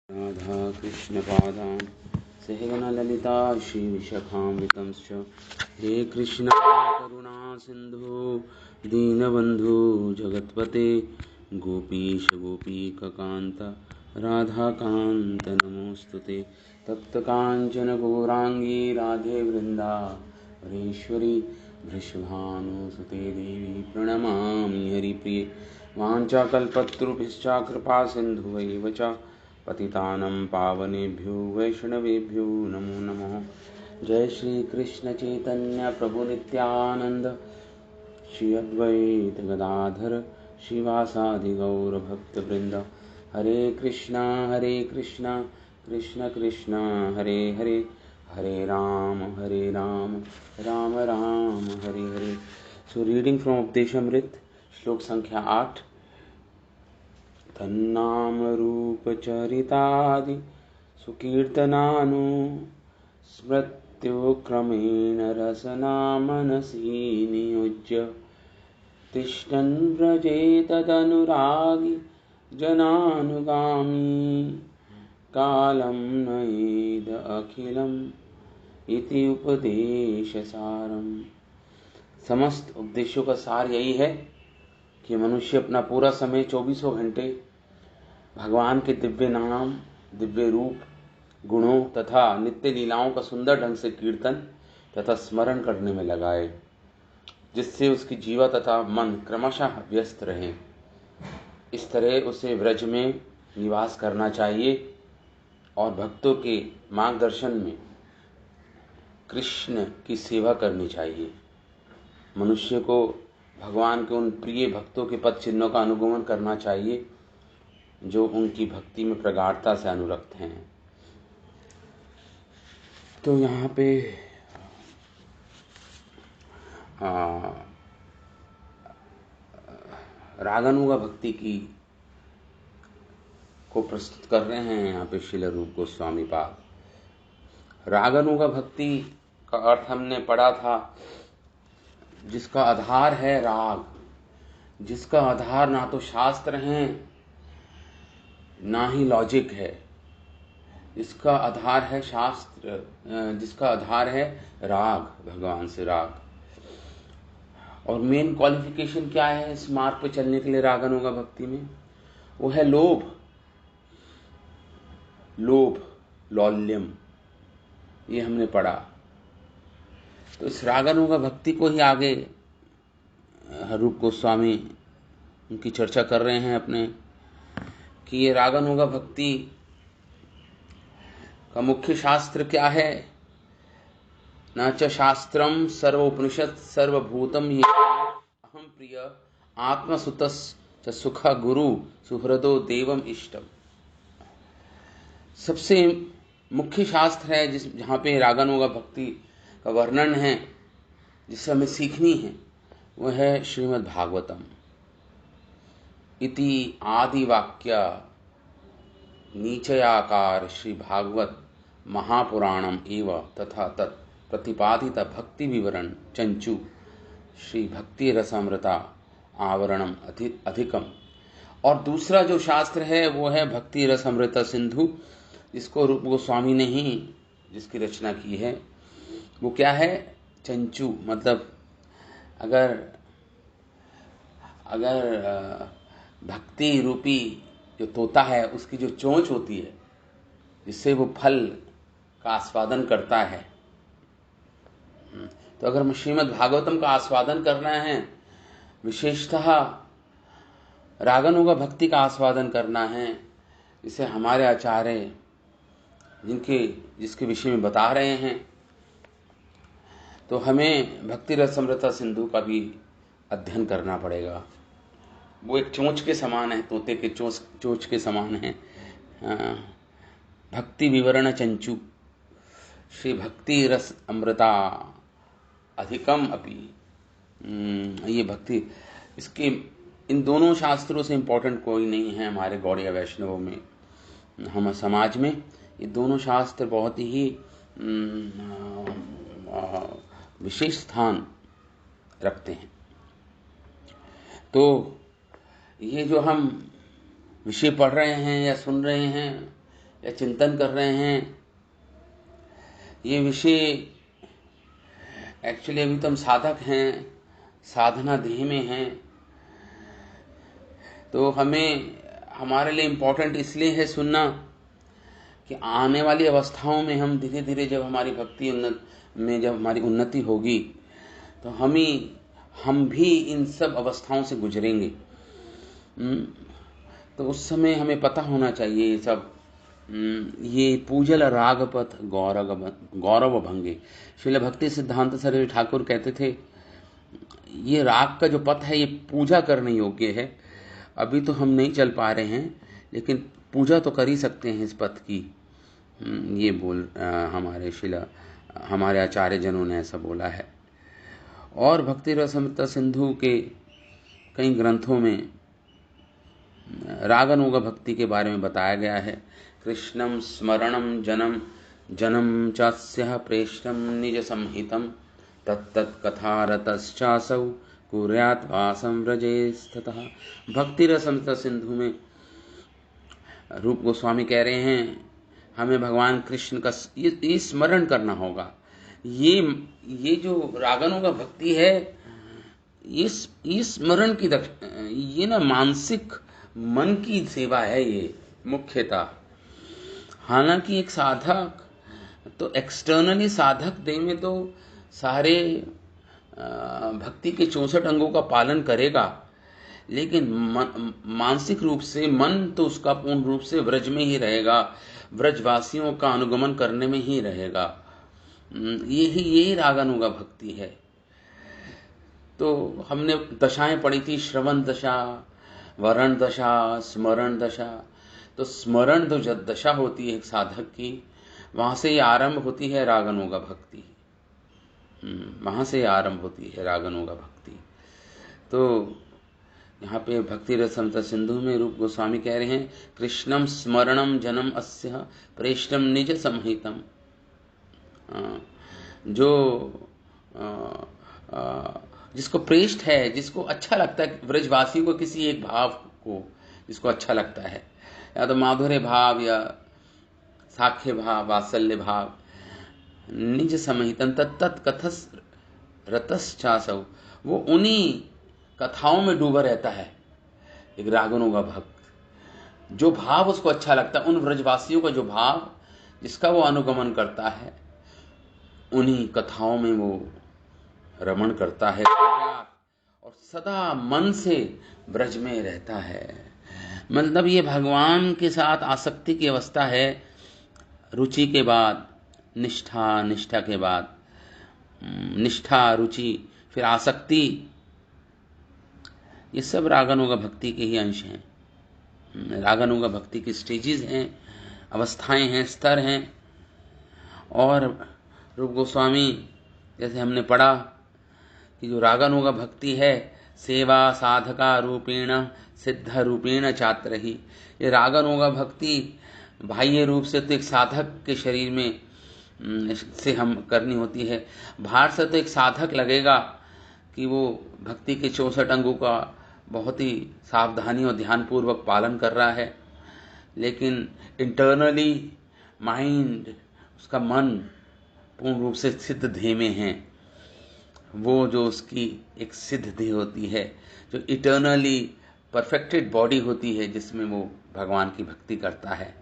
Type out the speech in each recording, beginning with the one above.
राधा कृष्णपादान् सहगणललिता श्रीविशाखान्वितंश्च हे कृष्ण करुणा सिन्धु दीनबन्धु जगत्पते गोपीश गोपीककान्त राधाकान्त नमोऽस्तुते तप्तकाञ्चन गौराङ्गी राधे वृन्दावनेश्वरी वृषभानुसुते देवी प्रणमामि हरिप्रिये वाञ्छाकल्पतरुभ्यश्च कृपा सिन्धुवैव च पतितानं पावनेभ्यो वैष्णवेभ्यो नमो नमः। जय श्री कृष्ण चैतन्य प्रभु नित्यानंद श्री अद्वैत गदाधर श्रीवासादि गौर भक्त वृंद। हरे कृष्णा कृष्ण कृष्ण हरे हरे, हरे Ram Ram Ram Hare Hare. So reading from Upadeshamrita, श्लोक संख्या 8। तन्नाम रूप चरितादि सुकीर्तनानु स्मृत्युक्रमेण रसना मनसि नियुज्य तिष्ठन् व्रजेतदनुरागी जनानुगामी कालं नयेद अखिलम् इति उपदेशसारम्। समस्त उपदेशों का सार यही है कि मनुष्य अपना पूरा समय 24 घंटे भगवान के दिव्य नाम, दिव्य रूप, गुणों तथा नित्य लीलाओं का सुंदर ढंग से कीर्तन तथा स्मरण करने में लगाए, जिससे उसकी जीवा तथा मन क्रमशः व्यस्त रहे। इस तरह उसे व्रज में निवास करना चाहिए और भक्तों के मार्गदर्शन में कृष्ण की सेवा करनी चाहिए। मनुष्य को भगवान के उन प्रिय भक्तों के पद चिन्हों का अनुगमन करना चाहिए जो उनकी भक्ति में प्रगाढ़ता से अनुरक्त हैं। तो यहाँ पे रागानुगा भक्ति की को प्रस्तुत कर रहे हैं यहाँ पे श्रील रूप गोस्वामी पाद। रागानुगा भक्ति का अर्थ हमने पढ़ा था, जिसका आधार है राग, जिसका आधार ना तो शास्त्र हैं ना ही लॉजिक है, जिसका आधार है शास्त्र, जिसका आधार है राग, भगवान से राग। और मेन क्वालिफिकेशन क्या है इस मार्ग पे चलने के लिए रागानुगा भक्ति में? वो है लोभ, लौल्यम, ये हमने पढ़ा। तो इस रागानुगा भक्ति को ही आगे रूप गोस्वामी उनकी चर्चा कर रहे हैं अपने, कि ये रागानुगा भक्ति का मुख्य शास्त्र क्या है। न च शास्त्रम सर्वोपनिषद सर्वभूतम ये अहम प्रिय आत्मसुतस च सुख गुरु सुहृदो देवम इष्टम। सबसे मुख्य शास्त्र है जहाँ पे रागानुगा भक्ति का वर्णन है, जिससे हमें सीखनी है, वह है श्रीमद् भागवतम। इति आदि वाक्य नीचयाकार श्री भागवत महापुराणम एव तथा तत् प्रतिपादित भक्ति विवरण चंचु श्री भक्ति रसामृता आवरणम अधिकम। और दूसरा जो शास्त्र है वो है भक्ति रसामृता सिंधु, जिसको रूप गोस्वामी ने ही जिसकी रचना की है। वो क्या है? चंचु, मतलब अगर भक्ति रूपी जो तोता है उसकी जो चोंच होती है, जिससे वो फल का आस्वादन करता है, तो अगर हम श्रीमद् भागवतम का आस्वादन करना है, विशेषतः रागानुगा भक्ति का आस्वादन करना है, जिसे हमारे आचार्य जिसके विषय में बता रहे हैं, तो हमें भक्ति रसामृता सिंधु का भी अध्ययन करना पड़ेगा। वो एक चोंच के समान है, तोते के चोंच के समान है। भक्ति विवरण चंचु श्री भक्ति रस अमृता अधिकम अपि। ये भक्ति, इसके इन दोनों शास्त्रों से इम्पोर्टेंट कोई नहीं है हमारे गौड़िया वैष्णवों में, हम समाज में। ये दोनों शास्त्र बहुत ही विशेष स्थान रखते हैं। तो ये जो हम विषय पढ़ रहे हैं या सुन रहे हैं, या चिंतन कर रहे हैं, ये विषय एक्चुअली अभी तो हम साधक हैं, साधना देह में हैं, तो हमें हमारे लिए इम्पोर्टेंट इसलिए है सुनना कि आने वाली अवस्थाओं में हम धीरे धीरे जब हमारी भक्ति जब हमारी उन्नति होगी तो हम भी इन सब अवस्थाओं से गुजरेंगे। तो उस समय हमें पता होना चाहिए ये सब। ये पूजल रागपथ गौरव भंगे, श्रील भक्ति सिद्धांत सरस्वती ठाकुर कहते थे ये राग का जो पथ है ये पूजा करने योग्य है। अभी तो हम नहीं चल पा रहे हैं, लेकिन पूजा तो कर ही सकते हैं इस पथ की। ये हमारे आचार्य जनों ने ऐसा बोला है। और भक्ति रसमृत सिंधु के कई ग्रंथों में रागानुग भक्ति के बारे में बताया गया है। कृष्णम स्मरणम जनम चास्यः प्रेष्टम निज संहितम तत्तत् कथारतश्चासौ कुर्यात् वासं व्रजेस्ततः। भक्ति रसमृत सिंधु में रूप गोस्वामी कह रहे हैं हमें भगवान कृष्ण का ये स्मरण करना होगा। ये जो रागानुग भक्ति है ये स्मरण की ये ना मानसिक मन की सेवा है ये मुख्यतः। हालांकि एक साधक तो एक्सटर्नली साधक देह में तो सारे भक्ति के 64 अंगों का पालन करेगा, लेकिन मानसिक रूप से मन तो उसका पूर्ण रूप से व्रज में ही रहेगा, व्रजवासियों का अनुगमन करने में ही रहेगा। यही रागानुगा भक्ति है। तो हमने दशाएं पढ़ी थी, श्रवण दशा, वरण दशा, स्मरण दशा। तो स्मरण जो दशा होती है एक साधक की, वहां से ये आरंभ होती है रागानुगा भक्ति। वहां से आरंभ होती है रागानुगा भक्ति। तो यहाँ पे भक्ति रसमृत सिंधु में रूप गोस्वामी कह रहे हैं कृष्णम स्मरणम जनम अस्य प्रेष्टम निज संहितम। जो जिसको प्रेष्ठ है, जिसको अच्छा लगता है, व्रजवासियों को किसी एक भाव को जिसको अच्छा लगता है, या तो माधुर्य भाव या साख्य भाव, वात्सल्य भाव, निज संहितम तत्तत् कथस रतश्चासौ, वो उन्हीं कथाओं में डूबा रहता है। एक रागानुगा भक्त जो भाव उसको अच्छा लगता है, उन व्रजवासियों का जो भाव जिसका वो अनुगमन करता है, उन्हीं कथाओं में वो रमण करता है और सदा मन से ब्रज में रहता है। मतलब ये भगवान के साथ आसक्ति की अवस्था है। रुचि के बाद निष्ठा, निष्ठा के बाद निष्ठा, रुचि, फिर आसक्ति, ये सब रागानुगा भक्ति के ही अंश हैं। रागानुगा भक्ति की स्टेजेस हैं, अवस्थाएं हैं, स्तर हैं। और रूप गोस्वामी जैसे हमने पढ़ा कि जो रागानुगा भक्ति है सेवा साधका रूपेण सिद्ध रूपेण चात्रहि। ये रागानुगा भक्ति बाह्य रूप से तो एक साधक के शरीर में से हम करनी होती है। बाहर से तो एक साधक लगेगा कि वो भक्ति के 64 अंगों का बहुत ही सावधानी और ध्यानपूर्वक पालन कर रहा है, लेकिन इंटरनली माइंड, उसका मन पूर्ण रूप से सिद्ध ध्येय में है। वो जो उसकी एक सिद्ध ध्येय होती है, जो इटर्नली परफेक्टेड बॉडी होती है, जिसमें वो भगवान की भक्ति करता है।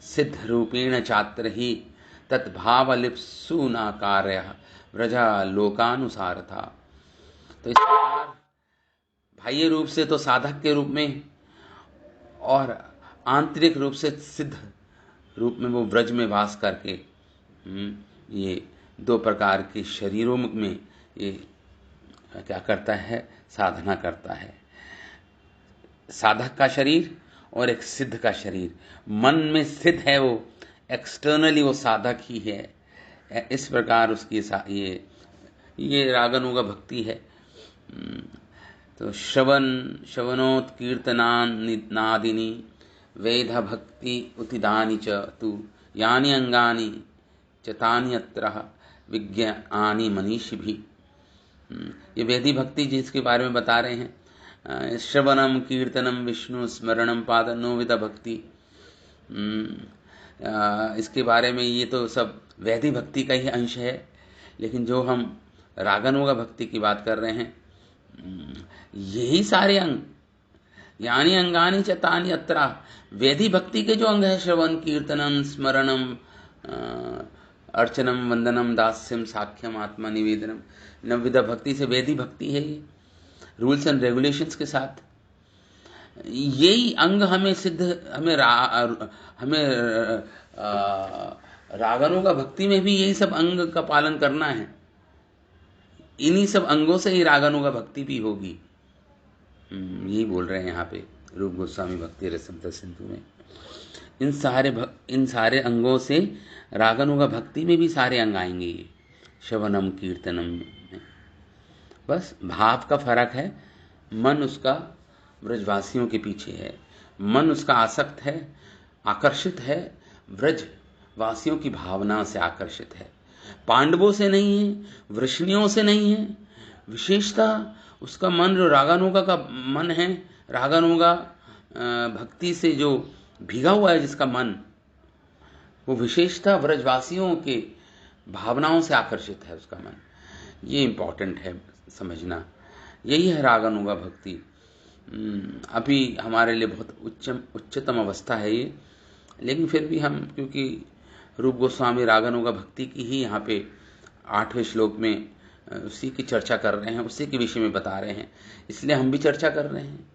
सिद्ध रूपेण चात्र ही तत्भावलिप्सु न कार्य व्रजा लोकानुसार था। तो इस प्रकार बाह्य रूप से तो साधक के रूप में और आंतरिक रूप से सिद्ध रूप में वो व्रज में वास करके ये दो प्रकार के शरीरों में ये क्या करता है, साधना करता है। साधक का शरीर और एक सिद्ध का शरीर। मन में स्थित है वो, एक्सटर्नली वो साधक ही है। इस प्रकार उसकी ये रागानुगा भक्ति है। तो श्रवणोत्कीर्तनादिनी वेद भक्ति उतिदानि च तु यानि अंगानि च तानि अत्र विज्ञानि मनीषिभिः। ये वेदी भक्ति जिसके बारे में बता रहे हैं, श्रवणम कीर्तनम विष्णु स्मरणम पाद नौविध भक्ति। इसके बारे में ये तो सब वैधि भक्ति का ही अंश है, लेकिन जो हम रागानुगा भक्ति की बात कर रहे हैं, यही सारे अंग, यानी अंगानी च तानि अत्रा, वैधि भक्ति के जो अंग है, श्रवण कीर्तनम स्मरणम अर्चनम वंदनम दास्यम साख्यम आत्मा निवेदनम, नवविधा भक्ति से वैधि भक्ति है ये, रूल्स एंड रेगुलेशंस के साथ। यही अंग हमें सिद्ध, हमें रागानुगा भक्ति में भी यही सब अंग का पालन करना है। इन्हीं सब अंगों से ही रागानुगा भक्ति भी होगी। यही बोल रहे हैं यहाँ पे रूप गोस्वामी भक्ति रसमृत सिंधु में। इन सारे अंगों से रागानुगा भक्ति में भी सारे अंग आएंगे, ये श्रवणम कीर्तनम में। बस भाव का फर्क है। मन उसका ब्रजवासियों के पीछे है, मन उसका आसक्त है, आकर्षित है, ब्रजवासियों की भावना से आकर्षित है, पांडवों से नहीं है, वृष्णियों से नहीं है। विशेषता उसका मन जो रागानुगा का मन है, रागानुगा भक्ति से जो भीगा हुआ है जिसका मन, वो विशेषता ब्रजवासियों के भावनाओं से आकर्षित है उसका मन। ये इम्पोर्टेंट है समझना। यही है रागानुगा भक्ति। अभी हमारे लिए बहुत उच्चतम अवस्था है ये, लेकिन फिर भी हम, क्योंकि रूप गोस्वामी रागानुगा भक्ति की ही यहाँ पे 8वें श्लोक में उसी की चर्चा कर रहे हैं, उसी के विषय में बता रहे हैं, इसलिए हम भी चर्चा कर रहे हैं।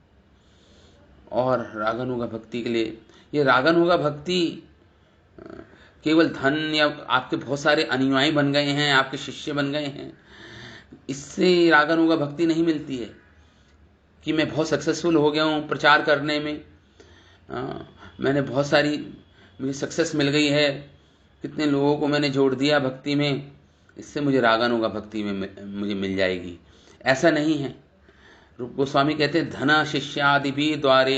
और रागानुगा भक्ति के लिए, ये रागानुगा भक्ति केवल धन या आपके बहुत सारे अनुयायी बन गए हैं, आपके शिष्य बन गए हैं, इससे रागानुगा भक्ति नहीं मिलती है कि मैं बहुत सक्सेसफुल हो गया हूँ प्रचार करने में, मैंने बहुत सारी, मुझे सक्सेस मिल गई है, कितने लोगों को मैंने जोड़ दिया भक्ति में, इससे मुझे रागानुगा भक्ति में मुझे मिल जाएगी। ऐसा नहीं है। रूप गोस्वामी कहते हैं धन शिष्यादि भी द्वारे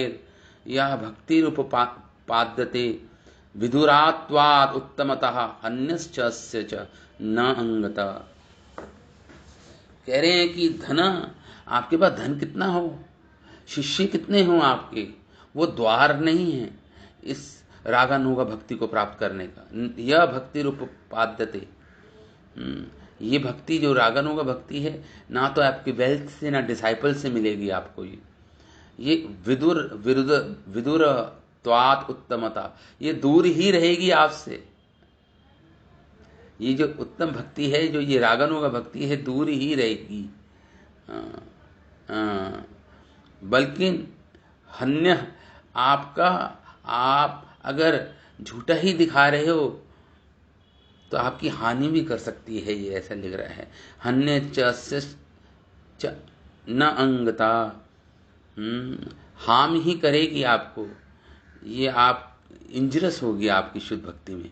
या भक्ति रूप पाद्यते विदुरात्वात् उत्तमतः अन्यश्च अस्य च न अंगता। कह रहे हैं कि धन, आपके पास धन कितना हो, शिष्य कितने हो आपके, वो द्वार नहीं है इस रागानुगा भक्ति को प्राप्त करने का। यह भक्ति रूप पाद्यते, ये भक्ति जो रागानुगा भक्ति है, ना तो आपकी वेल्थ से ना डिसाइपल से मिलेगी आपको। ये विदुर त्वात् उत्तमता, ये दूर ही रहेगी आपसे। ये जो उत्तम भक्ति है, जो ये रागानुगा भक्ति है, दूर ही रहेगी। बल्कि हन्य आपका, आप अगर झूठा ही दिखा रहे हो तो आपकी हानि भी कर सकती है, ये ऐसा लिख रहा है। हन्य च न अंगता, हाम ही करेगी आपको, ये आप इंजरस होगी आपकी शुद्ध भक्ति में।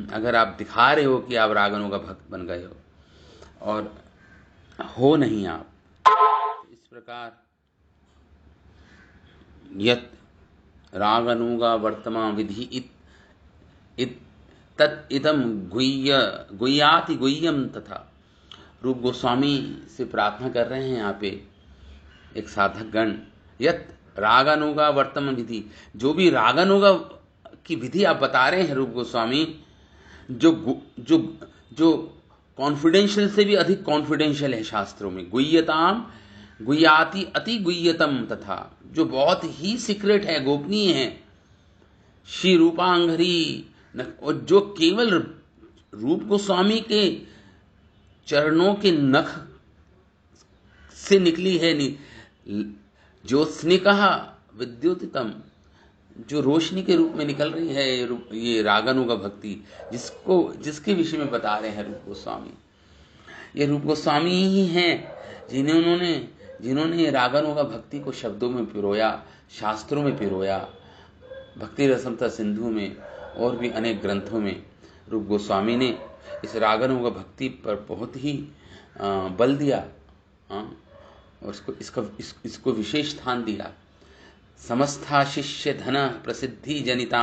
अगर आप दिखा रहे हो कि आप रागानुगा भक्त बन गए हो और हो नहीं आप। इस प्रकार यत रागानुगा वर्तमान विधि तत् इदम गुह्याति गुह्यम तथा। रूप गोस्वामी से प्रार्थना कर रहे हैं यहाँ पे एक साधक गण, यत रागानुगा वर्तमान विधि, जो भी रागानुगा की विधि आप बता रहे हैं रूप गोस्वामी, जो कॉन्फिडेंशियल से भी अधिक कॉन्फिडेंशियल है शास्त्रों में। गुह्यताम गुह्याति अति गुह्यतम तथा, जो बहुत ही सीक्रेट है, गोपनीय है। श्री रूपांगरी, और जो केवल रूप गोस्वामी के चरणों के नख से निकली है, ज्योत्स्निका विद्युतितम, जो रोशनी के रूप में निकल रही है ये रागानुगा भक्ति, जिसके विषय में बता रहे हैं रूप गोस्वामी। ये रूप गोस्वामी ही हैं जिन्होंने रागानुगा भक्ति को शब्दों में पिरोया, शास्त्रों में पिरोया। भक्ति रसमृत सिंधु में और भी अनेक ग्रंथों में रूप गोस्वामी ने इस रागानुगा भक्ति पर बहुत ही बल दिया और इसको विशेष स्थान दिया। समस्था शिष्य धन प्रसिद्धि जनिता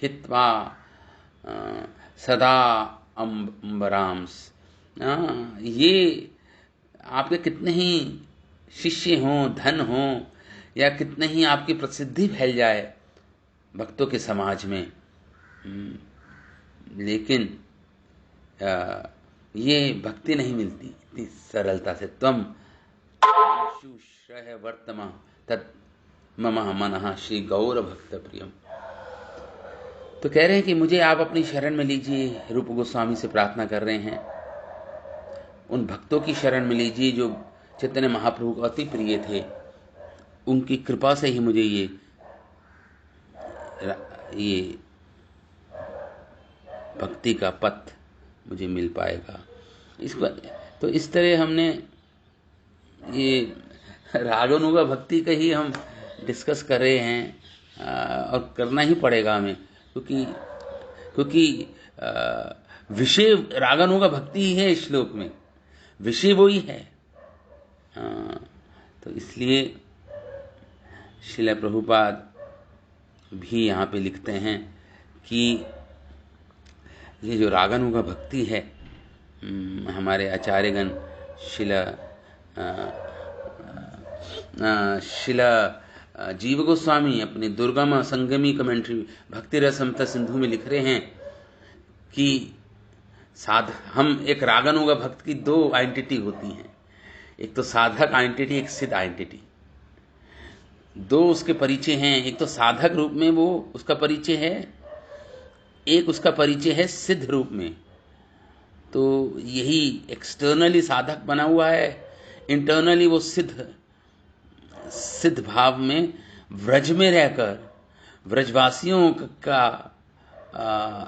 हित्वा सदा अम्बराम्स। ये आपके कितने ही शिष्य हों, धन हों, या कितने ही आपकी प्रसिद्धि फैल जाए भक्तों के समाज में, लेकिन ये भक्ति नहीं मिलती इतनी सरलता से। त्वम मनुष्य वर्तमा तत् मम मनः श्री गौर भक्त प्रियम। तो कह रहे हैं कि मुझे आप अपनी शरण में लीजिए, रूप गोस्वामी से प्रार्थना कर रहे हैं। उन भक्तों की शरण में लीजिए जो चैतन्य महाप्रभु को अति प्रिय थे। उनकी कृपा से ही मुझे ये भक्ति का पथ मुझे मिल पाएगा। तो इस तरह हमने ये रागानुगा भक्ति का ही हम डिस्कस कर रहे हैं, और करना ही पड़ेगा हमें, क्योंकि विषय रागानुगा भक्ति ही है इस श्लोक में, विषय वो ही है। तो इसलिए श्रील प्रभुपाद भी यहाँ पे लिखते हैं कि ये जो रागानुगा भक्ति है, हमारे आचार्यगण शिला जीव गोस्वामी अपने दुर्गम संगमी कमेंट्री भक्ति रसमता सिंधु में लिख रहे हैं कि हम एक रागानुगा भक्त की दो आइडेंटिटी होती हैं, एक तो साधक आइडेंटिटी, एक सिद्ध आइडेंटिटी। दो उसके परिचय हैं, एक तो साधक रूप में वो उसका परिचय है, एक उसका परिचय है सिद्ध रूप में। तो यही एक्सटर्नली साधक बना हुआ है, इंटरनली वो सिद्ध भाव में व्रज में रहकर व्रजवासियों का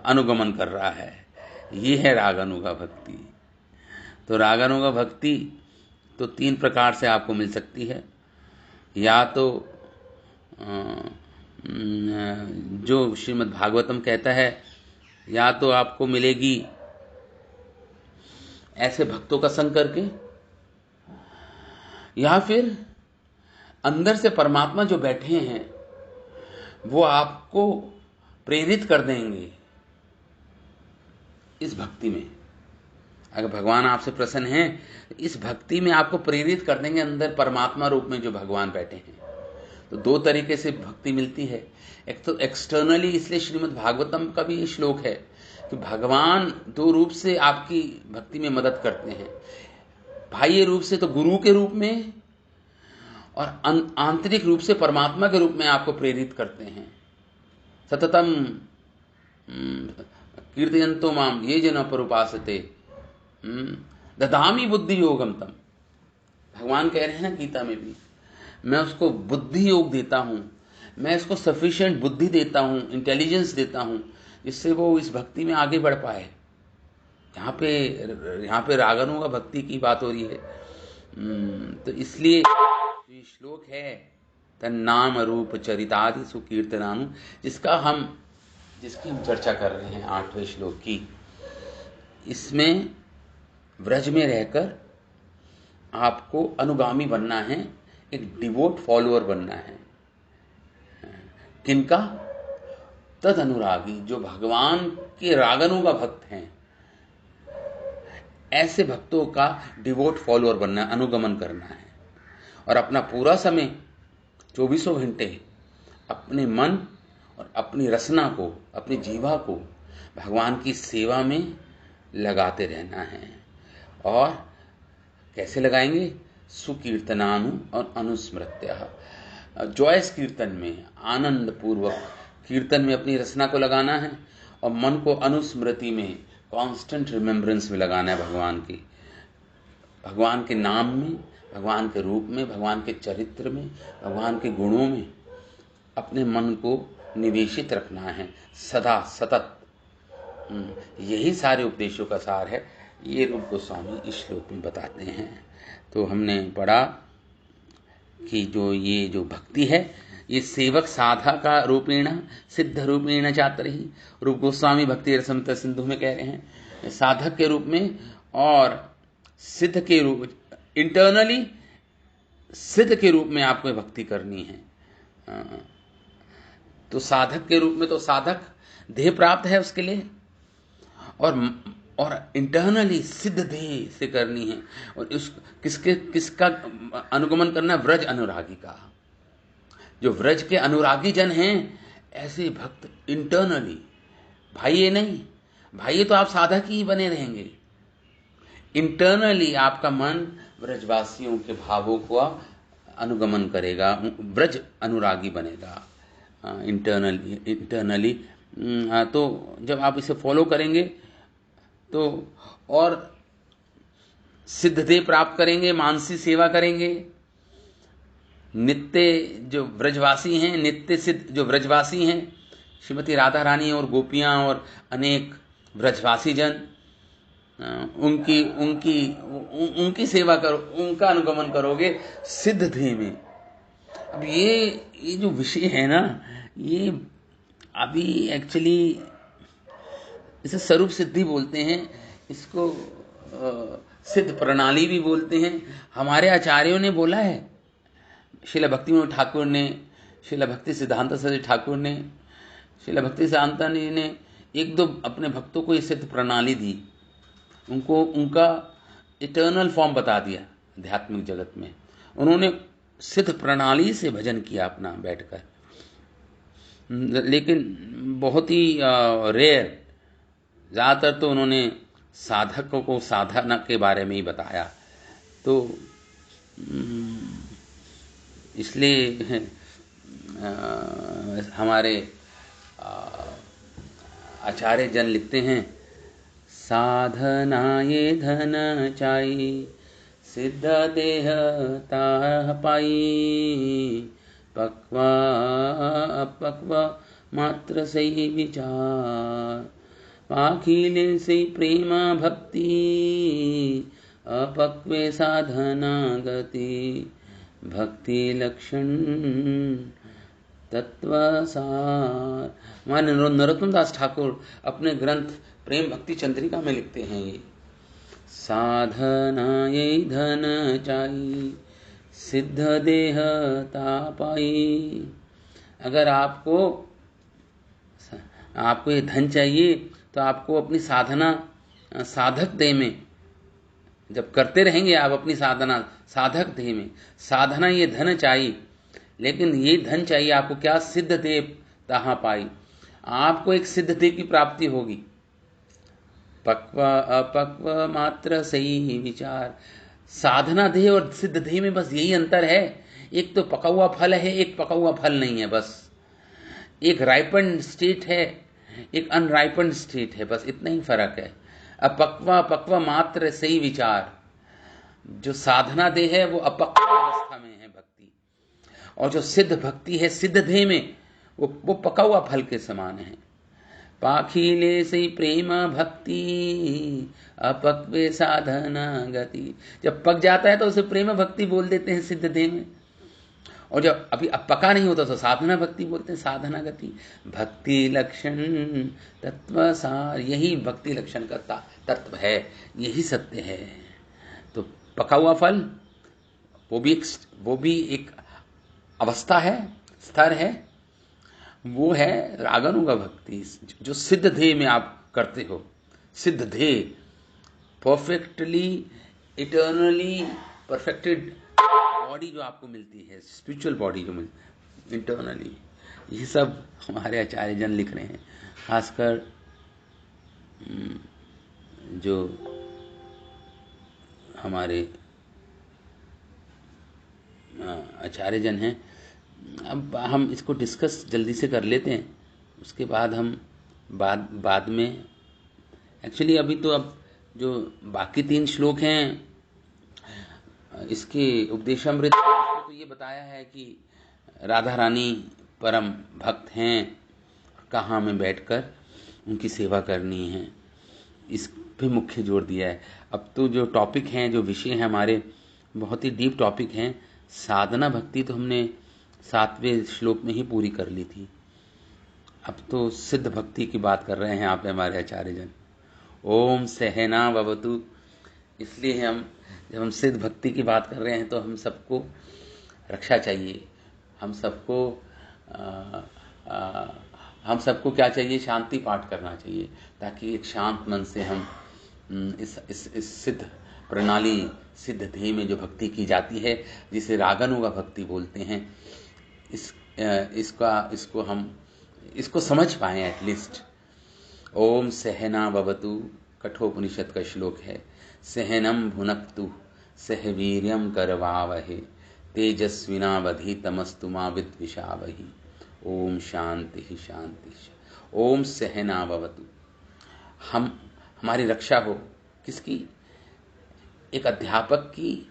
अनुगमन कर रहा है। ये है रागानुगा भक्ति। तो रागानुगा भक्ति तो 3 प्रकार से आपको मिल सकती है। या तो जो श्रीमद् भागवतम कहता है, या तो आपको मिलेगी ऐसे भक्तों का संग करके, या फिर अंदर से परमात्मा जो बैठे हैं वो आपको प्रेरित कर देंगे इस भक्ति में। अगर भगवान आपसे प्रसन्न हैं, इस भक्ति में आपको प्रेरित कर देंगे अंदर परमात्मा रूप में जो भगवान बैठे हैं। तो 2 तरीके से भक्ति मिलती है। एक तो एक्सटर्नली, इसलिए श्रीमद् भागवतम का भी ये श्लोक है कि भगवान 2 रूप से आपकी भक्ति में मदद करते हैं। बाह्य रूप से तो गुरु के रूप में, और आंतरिक रूप से परमात्मा के रूप में आपको प्रेरित करते हैं। सततम कीर्तयन्तो माम ये जन परुपासते ददामि बुद्धि योगम तम। भगवान कह रहे हैं ना गीता में भी, मैं उसको बुद्धि योग देता हूं, मैं इसको सफिशिएंट बुद्धि देता हूं, इंटेलिजेंस देता हूं, जिससे वो इस भक्ति में आगे बढ़ पाए। यहाँ पे रागानुगा भक्ति की बात हो रही है। तो इसलिए ये श्लोक है तन्नाम रूप चरितादि सुकीर्तनानु, जिसकी हम चर्चा कर रहे हैं 8वें श्लोक की। इसमें व्रज में रहकर आपको अनुगामी बनना है, एक डिवोट फॉलोअर बनना है। किनका? तद अनुरागी, जो भगवान के रागानुगा भक्त हैं, ऐसे भक्तों का डिवोट फॉलोअर बनना है, अनुगमन करना है। और अपना पूरा समय 24 घंटे अपने मन और अपनी रसना को, अपनी जीवा को भगवान की सेवा में लगाते रहना है। और कैसे लगाएंगे? सुकीर्तनानु और अनुस्मृत्य, जॉयस कीर्तन में, आनंद पूर्वक कीर्तन में अपनी रसना को लगाना है, और मन को अनुस्मृति में, कांस्टेंट रिमेम्बरेंस में लगाना है भगवान के नाम में, भगवान के रूप में, भगवान के चरित्र में, भगवान के गुणों में अपने मन को निवेशित रखना है सदा सतत। यही सारे उपदेशों का सार है। ये रूप गोस्वामी इस श्लोक में बताते हैं। तो हमने पढ़ा कि ये जो भक्ति है, ये सेवक साधका रूपेण सिद्ध रूपेण चातरहि। रूप गोस्वामी भक्ति रसमता सिंधु में कह रहे हैं साधक के रूप में और सिद्ध के रूप, इंटरनली सिद्ध के रूप में आपको भक्ति करनी है। तो साधक के रूप में तो साधक देह प्राप्त है उसके लिए, और इंटरनली सिद्ध देह से करनी है। और किसका अनुगमन करना? व्रज अनुरागी का। जो व्रज के अनुरागी जन हैं, ऐसे भक्त इंटरनली बाह्य नहीं, बाह्य तो आप साधक ही बने रहेंगे। इंटरनली आपका मन ब्रजवासियों के भावों को अनुगमन करेगा, ब्रज अनुरागी बनेगा इंटरनली। तो जब आप इसे फॉलो करेंगे तो और सिद्धदेह प्राप्त करेंगे, मानसी सेवा करेंगे। नित्य जो ब्रजवासी हैं, नित्य सिद्ध जो ब्रजवासी हैं, श्रीमती राधा रानी और गोपियां और अनेक ब्रजवासी जन, उनकी उनकी उनकी सेवा करो, उनका अनुगमन करोगे सिद्ध ध्येय में। अब ये जो विषय है ना, ये अभी एक्चुअली इसे स्वरूप सिद्धि बोलते हैं, इसको सिद्ध प्रणाली भी बोलते हैं। हमारे आचार्यों ने बोला है, श्रील भक्तिविनोद ठाकुर ने, श्रील भक्ति सिद्धांत सरस्वती ठाकुर ने, श्रील भक्ति सिद्धांत ने एक दो अपने भक्तों को ये सिद्ध प्रणाली दी, उनको उनका इटर्नल फॉर्म बता दिया आध्यात्मिक जगत में। उन्होंने सिद्ध प्रणाली से भजन किया अपना बैठकर, लेकिन बहुत ही रेयर, ज़्यादातर तो उन्होंने साधकों को साधना के बारे में ही बताया। तो इसलिए हमारे आचार्य जन लिखते हैं, साधना ये धन चाई, सिद्ध देह ताह पाई, पक्वा अपक्वा मात्र सही विचार, पाखिले से प्रेम भक्ति, अपक्वे साधना गति, भक्ति लक्षण तत्वसार। हमारे नरोत्तम दास ठाकुर अपने ग्रंथ प्रेम भक्ति चंद्रिका में लिखते हैं, ये साधना ये धन चाही, सिद्ध देह तापाई। अगर आपको ये धन चाहिए तो आपको अपनी साधना साधक देह में, जब करते रहेंगे आप अपनी साधना साधक देह में, साधना ये धन चाहिए, लेकिन ये धन चाहिए आपको क्या, सिद्ध देह तहाँ पाई, आपको एक सिद्ध देह की प्राप्ति होगी। पक्व अपक्व मात्र सही विचार, साधना देह और सिद्ध देह में बस यही अंतर है, एक तो पका हुआ फल है, एक पका हुआ फल नहीं है, बस एक राइपन स्टेट है, एक अनराइपन स्टेट है, बस इतना ही फर्क है। अपक्वा पक्वा मात्र सही विचार, जो साधना देह है वो अपक्व अवस्था में है भक्ति, और जो सिद्ध भक्ति है सिद्ध देह में वो पका हुआ फल के समान है। पाखिले से प्रेम भक्ति, अपक्वे साधना गति। जब पक जाता है तो उसे प्रेम भक्ति बोल देते हैं सिद्ध देह में, और जब अभी अब पका नहीं होता तो साधना भक्ति बोलते हैं, साधना गति। भक्ति लक्षण तत्व सार, यही भक्ति लक्षण का तत्व है, यही सत्य है। तो पका हुआ फल वो भी एक अवस्था है, स्तर है, वो है रागानुगा भक्ति, जो सिद्ध ध्येय में आप करते हो। सिद्ध ध्येय परफेक्टली इटर्नली परफेक्टेड बॉडी जो आपको मिलती है, स्पिरिचुअल बॉडी जो मिलती है इंटरनली, ये सब हमारे आचार्य जन लिख रहे हैं। खासकर जो हमारे आचार्य जन हैं, अब हम इसको डिस्कस जल्दी से कर लेते हैं, उसके बाद हम बाद में एक्चुअली अभी तो अब जो बाकी 3 श्लोक हैं इसके उपदेशामृत तो ये बताया है कि राधा रानी परम भक्त हैं, कहाँ में बैठकर उनकी सेवा करनी है, इस पे मुख्य जोर दिया है। अब तो जो टॉपिक हैं, जो विषय हैं हमारे, बहुत ही डीप टॉपिक हैं। साधना भक्ति तो हमने 7वें श्लोक में ही पूरी कर ली थी, अब तो सिद्ध भक्ति की बात कर रहे हैं आप हमारे आचार्य जन। ओम सहना भवतु। इसलिए जब हम सिद्ध भक्ति की बात कर रहे हैं तो हम सबको रक्षा चाहिए, हम सबको क्या चाहिए, शांति पाठ करना चाहिए, ताकि एक शांत मन से हम इस सिद्ध प्रणाली, सिद्ध ध्येय में जो भक्ति की जाती है, जिसे रागानुगा भक्ति बोलते हैं, इसको समझ पाएं एटलीस्ट। ओम सहना भवतु, कठोपनिषद का श्लोक है। सहनम भुनक्तु सह वीर्यम करवावहे तेजस्विनावधीतमस्तु मा विद्विषावहि। ओम शांति शांति। ओम सहना भवतु। हमारी रक्षा हो। किसकी? एक अध्यापक की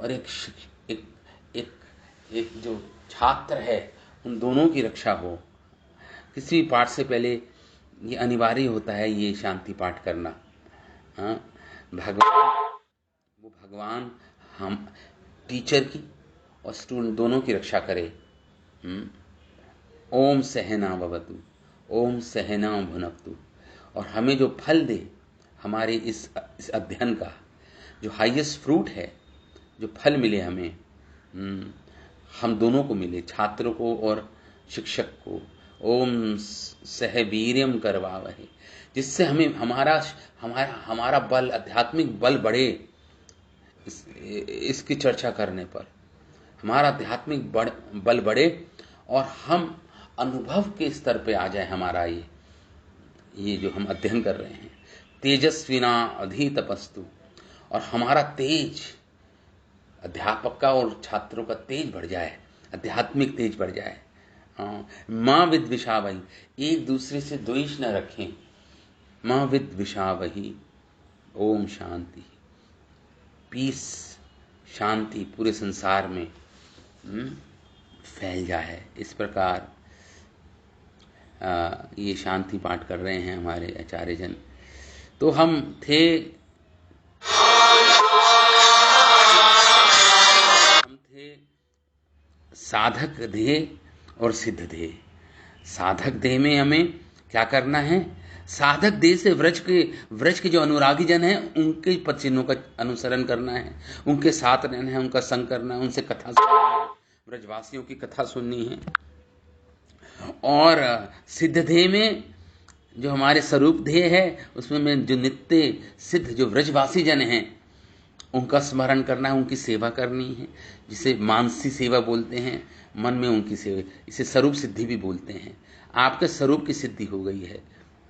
और एक एक एक जो छात्र है, उन दोनों की रक्षा हो। किसी भी पाठ से पहले ये अनिवार्य होता है, ये शांति पाठ करना। हाँ, भगवान हम टीचर की और स्टूडेंट दोनों की रक्षा करे। ओम सहना भवतु, ओम सहना भुनक्तु। और हमें जो फल दे हमारे इस अध्ययन का, जो हाईएस्ट फ्रूट है, जो फल मिले हमें, हम दोनों को मिले, छात्र को और शिक्षक को। ओम सहवीर्यम करवावहे, जिससे हमें हमारा बल, आध्यात्मिक बल बढ़े। इसकी चर्चा करने पर हमारा आध्यात्मिक बल बढ़े और हम अनुभव के स्तर पे आ जाए। हमारा ये जो हम अध्ययन कर रहे हैं, तेजस्विना अधितपस्तु, और हमारा तेज, अध्यापक का और छात्रों का तेज बढ़ जाए, आध्यात्मिक तेज बढ़ जाए। माँ विद्विषावहि, एक दूसरे से द्वेष न रखें। माँ विद्विषावहि। ओम शांति, पीस, शांति पूरे संसार में फैल जाए। इस प्रकार ये शांति पाठ कर रहे हैं हमारे आचार्य जन। तो हम थे साधक देह और सिद्ध देह। साधक देह में हमें क्या करना है? साधक देह से व्रज के जो अनुरागी जन हैं, उनके पद चिन्हों का अनुसरण करना है, उनके साथ रहना है, उनका संग करना है, उनसे कथा सुननी है, व्रजवासियों की कथा सुननी है। और सिद्ध देह में जो हमारे स्वरूप देह है, उसमें में जो नित्य सिद्ध जो व्रजवासी जन हैं, उनका स्मरण करना है, उनकी सेवा करनी है, जिसे मानसी सेवा बोलते हैं, मन में उनकी सेवा, इसे स्वरूप सिद्धि भी बोलते हैं। आपके स्वरूप की सिद्धि हो गई है।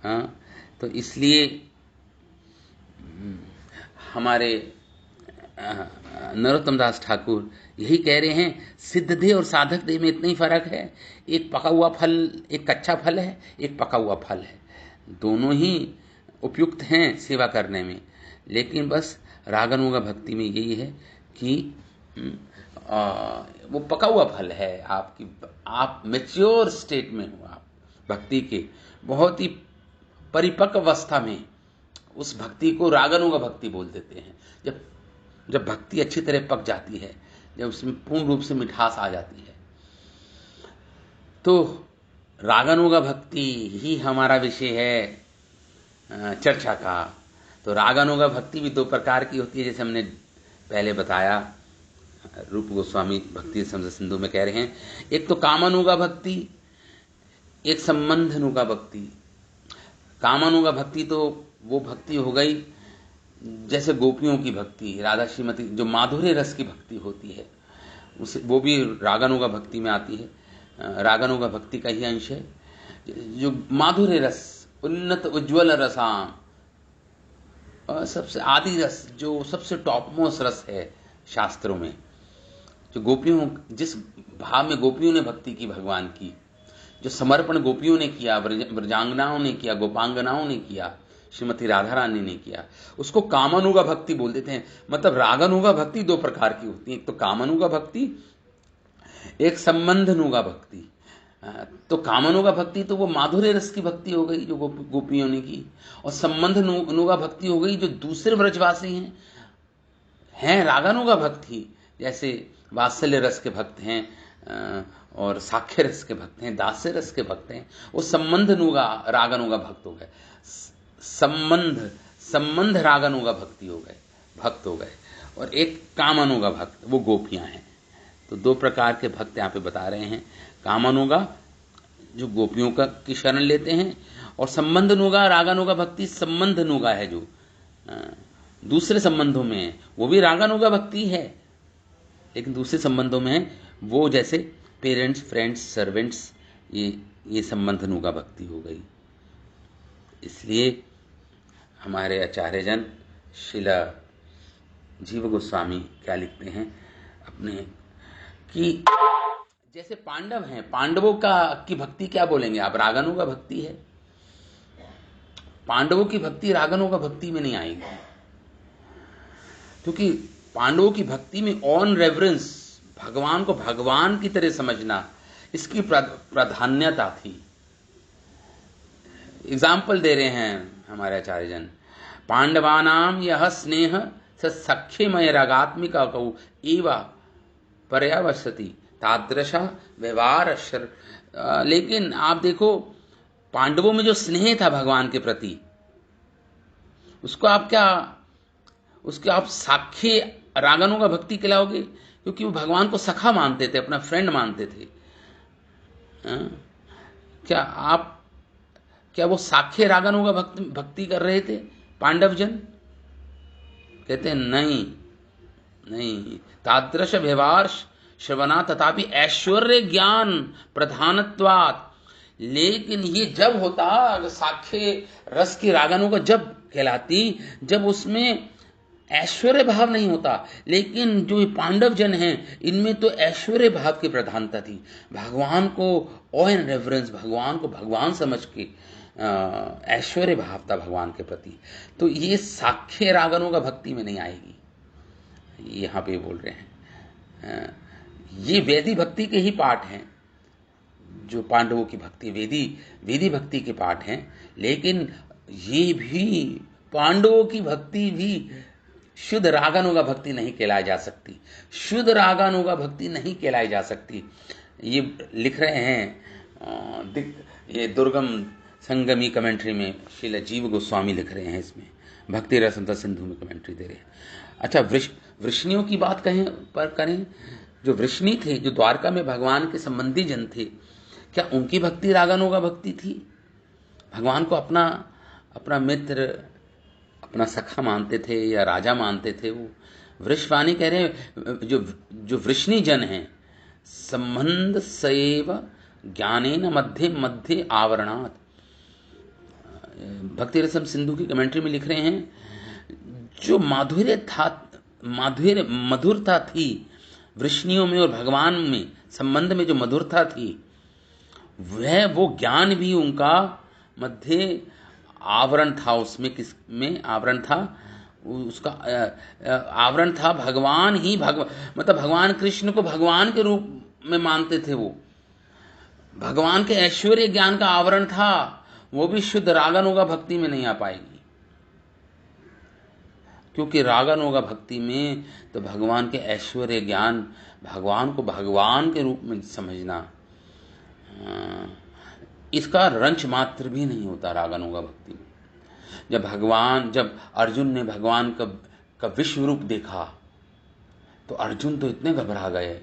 हाँ, तो इसलिए हमारे नरोत्तम दास ठाकुर यही कह रहे हैं, सिद्ध देह और साधक देह में इतना ही फर्क है। एक पका हुआ फल, एक कच्चा फल है, एक पका हुआ फल है। दोनों ही उपयुक्त हैं सेवा करने में, लेकिन बस रागानुगा भक्ति में यही है कि वो पका हुआ फल है। आप मैच्योर स्टेट में हो, आप भक्ति के बहुत ही परिपक्व अवस्था में, उस भक्ति को रागानुगा भक्ति बोल देते हैं। जब भक्ति अच्छी तरह पक जाती है, जब उसमें पूर्ण रूप से मिठास आ जाती है, तो रागानुगा भक्ति ही हमारा विषय है चर्चा का। तो रागानुगा भक्ति भी दो प्रकार की होती है, जैसे हमने पहले बताया। रूप गोस्वामी भक्ति समझ सिंधु में कह रहे हैं, एक तो कामानुगा भक्ति, एक संबंधनुगा भक्ति। कामानुगा भक्ति तो वो भक्ति हो गई जैसे गोपियों की भक्ति, राधा श्रीमती, जो माधुर्य रस की भक्ति होती है, उसे वो भी रागानुगा भक्ति में आती है। रागानुगा भक्ति का ही अंश है। जो माधुर्य रस, उन्नत उज्ज्वल रसाम, सबसे आदि रस, जो सबसे टॉप मोस्ट रस है शास्त्रों में, जो गोपियों, जिस भाव में गोपियों ने भक्ति की भगवान की, जो समर्पण गोपियों ने किया, ब्रजांगनाओं ने किया, गोपांगनाओं ने किया, श्रीमती राधा रानी ने किया, उसको कामानुगा भक्ति बोल देते हैं। मतलब रागानुगा भक्ति दो प्रकार की होती है, एक तो कामानुगा भक्ति, एक संबंधनुगा भक्ति। तो कामानुगा भक्ति तो वो माधुर्य रस की भक्ति हो गई जो गोपियों ने की, और संबंधनुगा भक्ति हो गई जो दूसरे व्रजवासी हैं रागानुगा भक्ति, जैसे वात्सल्य रस के भक्त हैं और साख्य रस के भक्त हैं, दास्य रस के भक्त हैं, वो संबंधनुगा रागानुगा भक्त हो गए। संबंध रागानुगा भक्ति हो गए, भक्त हो गए। और एक कामानुगा भक्त, वो गोपियां हैं। तो दो प्रकार के भक्त यहाँ पे बता रहे हैं। कामानुगा जो गोपियों का की शरण लेते हैं, और संबंधनुगा रागानुगा भक्ति संबंधनुगा है, जो दूसरे संबंधों में है। वो भी रागानुगा भक्ति है, लेकिन दूसरे संबंधों में है, वो जैसे पेरेंट्स, फ्रेंड्स, सर्वेंट्स, ये संबंधनुगा भक्ति हो गई। इसलिए हमारे आचार्यजन श्रील जीव गोस्वामी क्या लिखते हैं अपने कि जैसे पांडव हैं, पांडवों की भक्ति क्या बोलेंगे आप, रागानुगा भक्ति है। पांडवों की भक्ति रागानुगा भक्ति में नहीं आएगी, क्योंकि पांडवों की भक्ति में ऑन रेवरेंस, भगवान को भगवान की तरह समझना, इसकी प्राधान्यता थी। एग्जाम्पल दे रहे हैं हमारे आचार्यजन, पांडवानाम यह स्नेह सख्यमय रागात्मिका कौ एवा पर्यावसति तादृशा व्यवहार। लेकिन आप देखो, पांडवों में जो स्नेह था भगवान के प्रति, उसको आप साख्य रागानुगा भक्ति खिलाओगे, क्योंकि वो भगवान को सखा मानते थे, अपना फ्रेंड मानते थे। क्या वो साख्य रागानुगा भक्ति कर रहे थे पांडवजन? कहते हैं नहीं। तादृश व्यवहार श्रवणा तथापि ऐश्वर्य ज्ञान प्रधानत्वात्। लेकिन ये जब होता, साख्य रस की रागानुगा जब कहलाती, जब उसमें ऐश्वर्य भाव नहीं होता। लेकिन जो पांडव जन हैं, इनमें तो ऐश्वर्य भाव की प्रधानता थी। भगवान को ऑ एंड रेवरेंस, भगवान को भगवान समझ के ऐश्वर्य भाव था भगवान के प्रति। तो ये साख्य रागानुगा भक्ति में नहीं आएगी, यहां पे बोल रहे हैं। ये वेदी भक्ति के ही पाठ हैं, जो पांडवों की भक्ति वेदी भक्ति के पाठ हैं। लेकिन ये भी पांडवों की भक्ति भी शुद्ध रागानुगा भक्ति नहीं कहलाई जा सकती, शुद्ध रागानुगा भक्ति नहीं कहलाई जा सकती। ये लिख रहे हैं, ये दुर्गम संगमी कमेंट्री में श्रील जीव गोस्वामी लिख रहे हैं, इसमें भक्ति रसमता सिंधु में कमेंट्री दे रहे हैं। अच्छा, वृष्णियों की बात करें, जो वृष्णि थे, जो द्वारका में भगवान के संबंधी जन थे, क्या उनकी भक्ति रागानुगा भक्ति थी? भगवान को अपना मित्र, अपना सखा मानते थे या राजा मानते थे? वो वृषवाणी कह रहे हैं, जो वृष्णि जन हैं, संबंध सैव ज्ञानेन मध्य मध्य आवरणात्। भक्ति रसम सिंधु की कमेंट्री में लिख रहे हैं, जो मधुरता थी वृष्णियों में और भगवान में संबंध में, जो मधुरता थी, वो ज्ञान भी उनका मध्य आवरण था। उसमें किसमें आवरण था? उसका आवरण था भगवान ही, मतलब भगवान कृष्ण को भगवान के रूप में मानते थे। वो भगवान के ऐश्वर्य ज्ञान का आवरण था, वो भी शुद्ध रागानुगा भक्ति में नहीं आ पाएगी, क्योंकि रागानुगा भक्ति में तो भगवान के ऐश्वर्य ज्ञान, भगवान को भगवान के रूप में समझना, इसका रंच मात्र भी नहीं होता रागानुगा भक्ति में। जब अर्जुन ने भगवान का विश्व रूप देखा, तो अर्जुन तो इतने घबरा गए,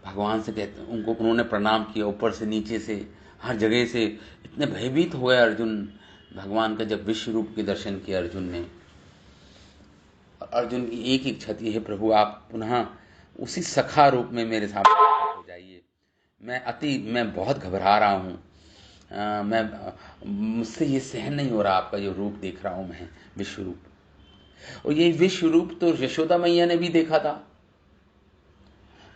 भगवान से उन्होंने प्रणाम किया, ऊपर से नीचे से हर जगह से इतने भयभीत हो गए अर्जुन। भगवान का जब विश्व रूप के दर्शन किया अर्जुन ने, अर्जुन की एक इच्छा थी, हे प्रभु आप पुनः उसी सखा रूप में मेरे सामने हो जाइए, मैं बहुत घबरा रहा हूँ, मुझसे ये सहन नहीं हो रहा आपका जो रूप देख रहा हूँ मैं, विश्व रूप। और ये विश्व रूप तो यशोदा मैया ने भी देखा था।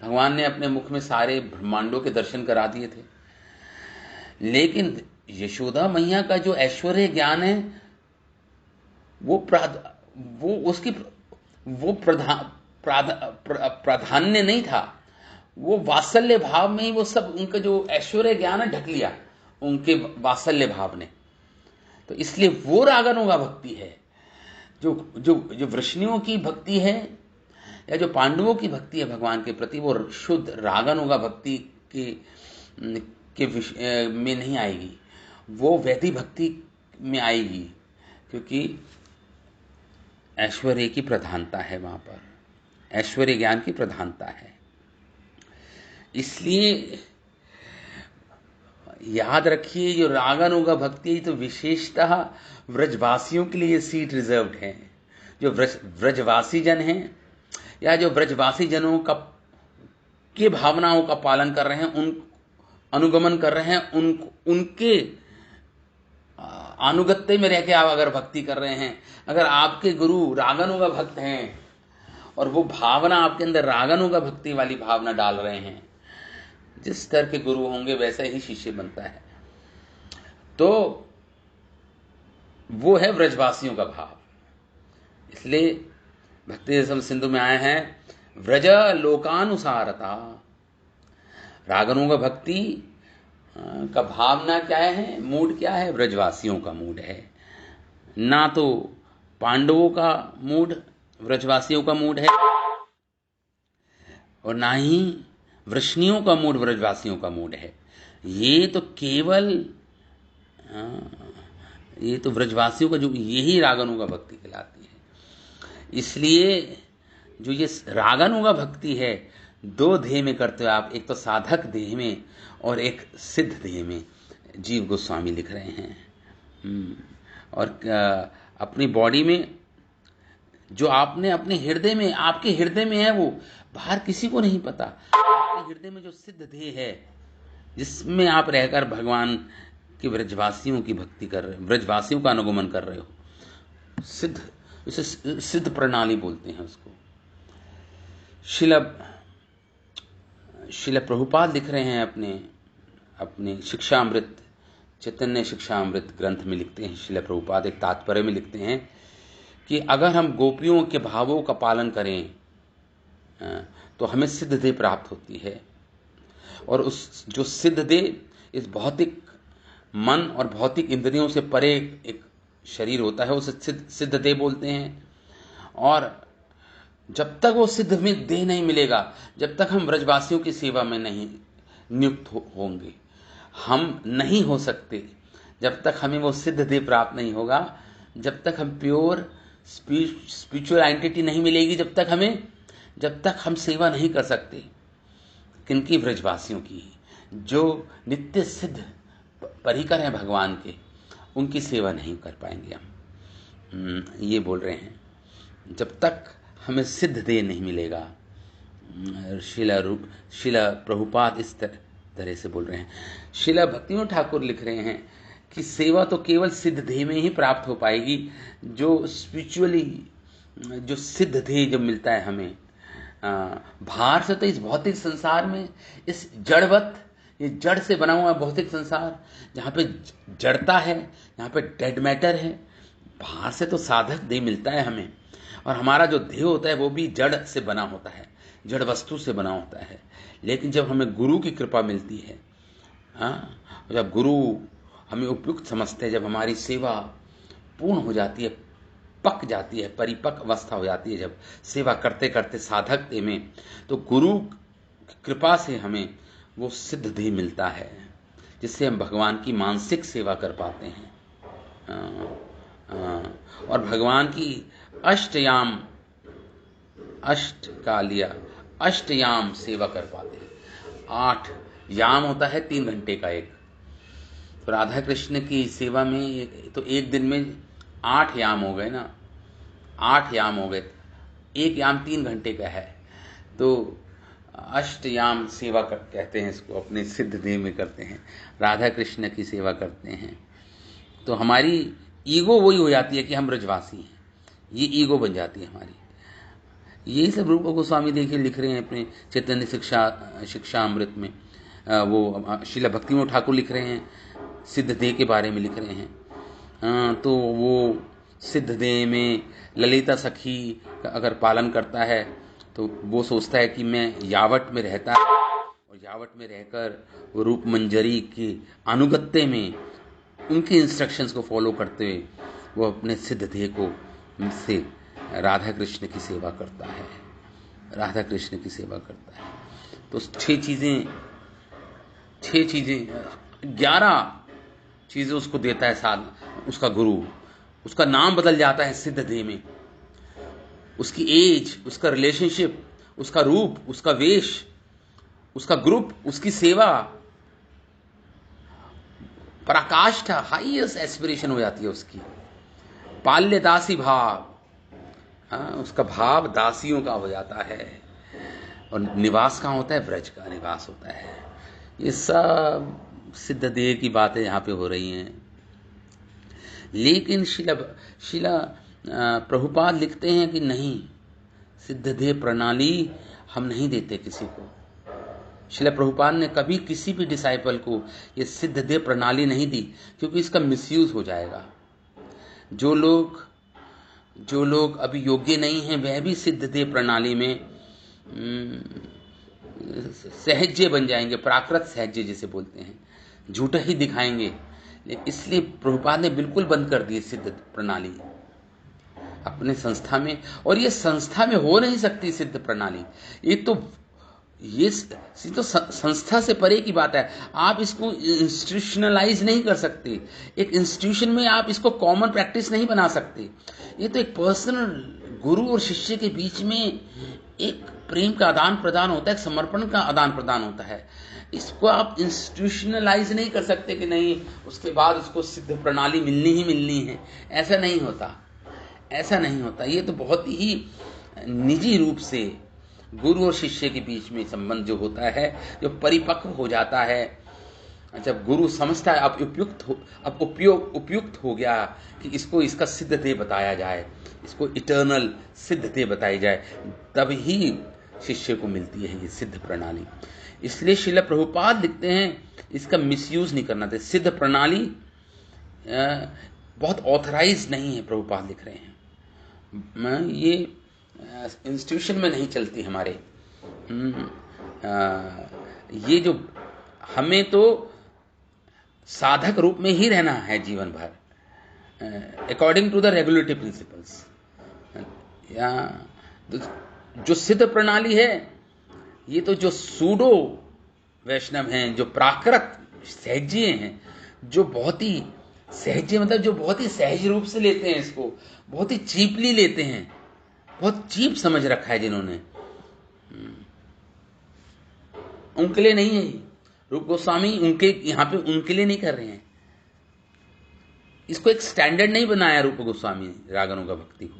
भगवान ने अपने मुख में सारे ब्रह्मांडों के दर्शन करा दिए थे, लेकिन यशोदा मैया का जो ऐश्वर्य ज्ञान है, वो प्राधान्य नहीं था, वो वात्सल्य भाव में ही वो सब उनका जो ऐश्वर्य ज्ञान है ढक लिया उनके वात्सल्य भाव ने। तो इसलिए वो रागानुगा भक्ति है। जो वृष्णियों की भक्ति है या जो पांडवों की भक्ति है भगवान के प्रति, वो शुद्ध रागानुगा भक्ति के में नहीं आएगी, वो वैदिक भक्ति में आएगी, क्योंकि ऐश्वर्य की प्रधानता है, वहां पर ऐश्वर्य ज्ञान की प्रधानता है। इसलिए याद रखिए, जो रागानुगा भक्ति है तो विशेषतः व्रजवासियों के लिए सीट रिजर्व्ड है। जो व्रजवासी जन हैं या जो व्रजवासी जनों के भावनाओं का पालन कर रहे हैं, उन अनुगमन कर रहे हैं, उनके अनुगत्य में रह के आप अगर भक्ति कर रहे हैं, अगर आपके गुरु रागनु का भक्त हैं और वो भावना आपके अंदर रागनु का भक्ति वाली भावना डाल रहे हैं, जिस स्तर के गुरु होंगे वैसा ही शिष्य बनता है। तो वो है व्रजवासियों का भाव। इसलिए भक्ति रसम सिंधु में आए हैं व्रज लोकानुसारता। रागनु का भक्ति का भावना क्या है, मूड क्या है, व्रजवासियों का मूड है। ना तो पांडवों का मूड व्रजवासियों का मूड है और ना ही वृष्णियों का मूड व्रजवासियों का मूड है। ये तो केवल ये तो व्रजवासियों का जो यही रागनु का भक्ति कहलाती है। इसलिए जो ये रागनु का भक्ति है, दो देह में करते हो आप, एक तो साधक देह में और एक सिद्ध देह में। जीव गोस्वामी लिख रहे हैं। और अपनी बॉडी में जो आपने अपने हृदय में, आपके हृदय में है, वो बाहर किसी को नहीं पता। आपके हृदय में जो सिद्ध देह है, जिसमें आप रहकर भगवान के व्रजवासियों की भक्ति कर रहे हो, व्रजवासियों का अनुगमन कर रहे हो, सिद्ध, उसे सिद्ध प्रणाली बोलते हैं उसको। शिल प्रभुपाद लिख रहे हैं अपने शिक्षामृत, चैतन्य शिक्षामृत ग्रंथ में लिखते हैं, शिल प्रभुपाद एक तात्पर्य में लिखते हैं कि अगर हम गोपियों के भावों का पालन करें तो हमें सिद्ध देह प्राप्त होती है। और उस जो सिद्ध देह इस भौतिक मन और भौतिक इंद्रियों से परे एक शरीर होता है, उसे सिद्ध देह बोलते हैं। और जब तक वो सिद्ध में देह नहीं मिलेगा, जब तक हम व्रजवासियों की सेवा में नहीं नियुक्त होंगे, हम नहीं हो सकते। जब तक हमें वो सिद्ध देह प्राप्त नहीं होगा, जब तक हम प्योर स्पिरिचुअल आइडेंटिटी नहीं मिलेगी, जब तक हम सेवा नहीं कर सकते। किनकी? व्रजवासियों की, जो नित्य सिद्ध परिकर हैं भगवान के, उनकी सेवा नहीं कर पाएंगे हम। ये बोल रहे हैं जब तक हमें सिद्ध देह नहीं मिलेगा। शिला प्रभुपाद इस तरह से बोल रहे हैं। शिला भक्तिविनोद ठाकुर लिख रहे हैं कि सेवा तो केवल सिद्ध देह में ही प्राप्त हो पाएगी। जो स्पिरिचुअली जो सिद्ध देह जो मिलता है हमें बाहर से, तो इस भौतिक संसार में, इस जड़वत, ये जड़ से बना हुआ भौतिक संसार जहाँ पे जड़ता है, जहाँ पे डेड मैटर है, बाहर से तो साधक देह मिलता है हमें। और हमारा जो देह होता है वो भी जड़ से बना होता है, जड़ वस्तु से बना होता है। लेकिन जब हमें गुरु की कृपा मिलती है, जब गुरु हमें उपयुक्त समझते हैं, जब हमारी सेवा पूर्ण हो जाती है, पक जाती है, परिपक्व अवस्था हो जाती है, जब सेवा करते करते साधक देह में, तो गुरु की कृपा से हमें वो सिद्ध देह मिलता है, जिससे हम भगवान की मानसिक सेवा कर पाते हैं। और भगवान की अष्टयाम सेवा कर पाते हैं। 8 याम होता है 3 घंटे का एक। तो राधा कृष्ण की सेवा में तो एक दिन में 8 याम हो गए ना, 8 याम हो गए। एक याम 3 घंटे का है, तो अष्टयाम सेवा कहते हैं इसको। अपने सिद्ध देह में करते हैं, राधा कृष्ण की सेवा करते हैं। तो हमारी ईगो वही हो जाती है कि हम ब्रजवासी हैं, ये ईगो बन जाती है हमारी। यही सब रूप गोस्वामी देखिए लिख रहे हैं अपने चैतन्य शिक्षामृत में। वो शिला भक्तिविनोद ठाकुर लिख रहे हैं, सिद्ध देह के बारे में लिख रहे हैं। तो वो सिद्ध देह में ललिता सखी का अगर पालन करता है तो वो सोचता है कि मैं यावट में रहता है, और यावट में रहकर वो रूप मंजरी के अनुगत्य में उनके इंस्ट्रक्शंस को फॉलो करते हुए वो अपने सिद्ध देह को से राधा कृष्ण की सेवा करता है, राधा कृष्ण की सेवा करता है। तो 6 चीज़ें 11 चीज़ें उसको देता है साथ उसका गुरु। उसका नाम बदल जाता है सिद्ध देह में, उसकी एज, उसका रिलेशनशिप, उसका रूप, उसका वेश, उसका ग्रुप, उसकी सेवा, पराकाष्ठा, हाईएस्ट एस्पिरेशन हो जाती है उसकी। पाल्य दासी भाव, उसका भाव दासियों का हो जाता है। और निवास कहाँ होता है? ब्रज का निवास होता है। ये सब सिद्ध देह की बातें यहाँ पे हो रही हैं। लेकिन शिला प्रभुपाद लिखते हैं कि नहीं, सिद्धदेह प्रणाली हम नहीं देते किसी को। शिला प्रभुपाद ने कभी किसी भी डिसाइपल को ये सिद्धदेह प्रणाली नहीं दी, क्योंकि इसका मिसयूज हो जाएगा। जो लोग अभी योग्य नहीं हैं वह भी सिद्धदेह प्रणाली में सहज्य बन जाएंगे, प्राकृत सहज्य जिसे बोलते हैं, झूठा ही दिखाएंगे। इसलिए प्रभुपाद ने बिल्कुल बंद कर दी सिद्ध प्रणाली अपने संस्था में, और ये संस्था में हो नहीं सकती सिद्ध प्रणाली। ये तो संस्था से परे की बात है। आप इसको इंस्टीट्यूशनलाइज नहीं कर सकते, एक इंस्टीट्यूशन में आप इसको कॉमन प्रैक्टिस नहीं बना सकते। ये तो एक पर्सनल गुरु और शिष्य के बीच में एक प्रेम का आदान प्रदान होता है, एक समर्पण का आदान प्रदान होता है। इसको आप इंस्टीट्यूशनलाइज नहीं कर सकते कि नहीं उसके बाद उसको सिद्ध प्रणाली मिलनी ही मिलनी है। ऐसा नहीं होता, ऐसा नहीं होता। ये तो बहुत ही निजी रूप से गुरु और शिष्य के बीच में संबंध जो होता है, जो परिपक्व हो जाता है, जब गुरु समझता है अब उपयुक्त हो गया कि इसको इसका सिद्ध देह बताया जाए, इसको इटर्नल सिद्ध देह बताई जाए, तब ही शिष्य को मिलती है ये सिद्ध प्रणाली। इसलिए श्रील प्रभुपाद लिखते हैं इसका मिसयूज नहीं करना चाहिए। सिद्ध प्रणाली बहुत ऑथराइज नहीं है, प्रभुपाद लिख रहे हैं। ये इंस्टीट्यूशन में नहीं चलती हमारे। ये जो हमें तो साधक रूप में ही रहना है जीवन भर, according to the regulatory principles. या जो सिद्ध प्रणाली है, ये तो जो सूडो वैष्णव हैं, जो प्राकृत सहज्य हैं, जो बहुत ही सहज्य मतलब जो बहुत ही सहज रूप से लेते हैं, इसको बहुत ही चीपली लेते हैं, बहुत चीप समझ रखा है जिन्होंने, उनके लिए नहीं है। रूप गोस्वामी उनके यहां पे उनके लिए नहीं कर रहे हैं, इसको एक स्टैंडर्ड नहीं बनाया रूप गोस्वामी रागनों का भक्ति को।